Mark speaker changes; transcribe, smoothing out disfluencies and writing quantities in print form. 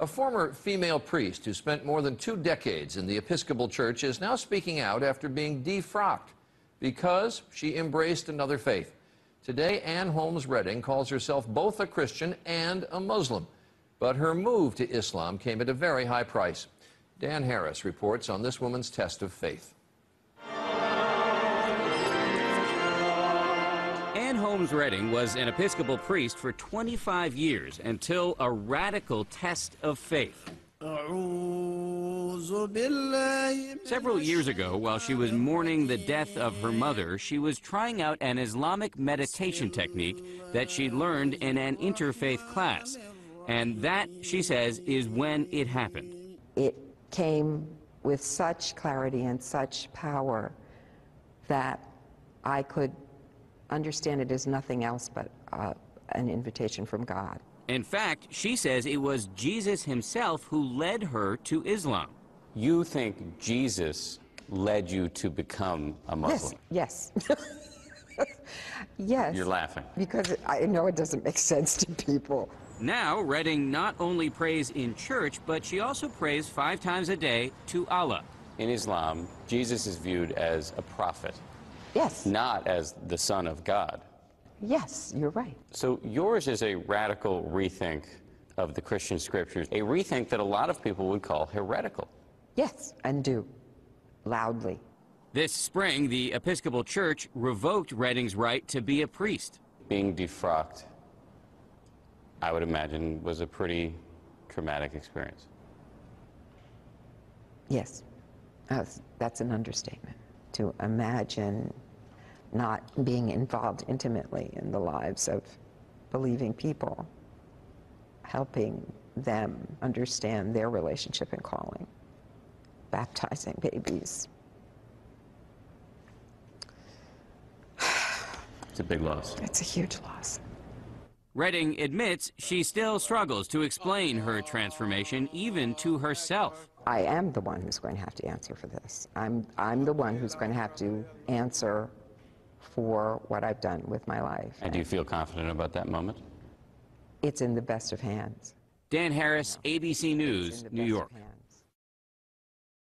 Speaker 1: A former female priest who spent more than 2 decades in the Episcopal Church is now speaking out after being defrocked because she embraced another faith. Today, Ann Holmes Redding calls herself both a Christian and a Muslim, but her move to Islam came at a very high price. Dan Harris reports on this woman's test of faith.
Speaker 2: Ann Holmes Redding was an Episcopal priest for 25 years until a radical test of faith. Several years ago, while she was mourning the death of her mother, she was trying out an Islamic meditation technique that she learned in an interfaith class. And that, she says, is when it happened.
Speaker 3: It came with such clarity and such power that I could understand it as nothing else but an invitation from God.
Speaker 2: In fact, she says it was Jesus himself who led her to Islam.
Speaker 4: You think Jesus led you to become a Muslim?
Speaker 3: Yes, yes. Yes.
Speaker 4: You're laughing.
Speaker 3: Because I know it doesn't make sense to people.
Speaker 2: Now, Redding not only prays in church, but she also prays 5 times a day to Allah.
Speaker 4: In Islam, Jesus is viewed as a prophet.
Speaker 3: Yes.
Speaker 4: Not as the Son of God.
Speaker 3: Yes, you're right.
Speaker 4: So yours is a radical rethink of the Christian scriptures, a rethink that a lot of people would call heretical.
Speaker 3: Yes, and do. Loudly.
Speaker 2: This spring, the Episcopal Church revoked Redding's right to be a priest.
Speaker 4: Being defrocked, I would imagine, was a pretty traumatic experience.
Speaker 3: Yes, that's an understatement. To imagine not being involved intimately in the lives of believing people, helping them understand their relationship and calling, baptizing babies.
Speaker 4: It's a big loss.
Speaker 3: It's a huge loss.
Speaker 2: Redding admits she still struggles to explain her transformation, even to herself.
Speaker 3: I am the one who's going to have to answer for this. I'm the one who's going to have to answer for what I've done with my life.
Speaker 4: And do you feel confident about that moment?
Speaker 3: It's in the best of hands.
Speaker 2: Dan Harris, ABC News, New York.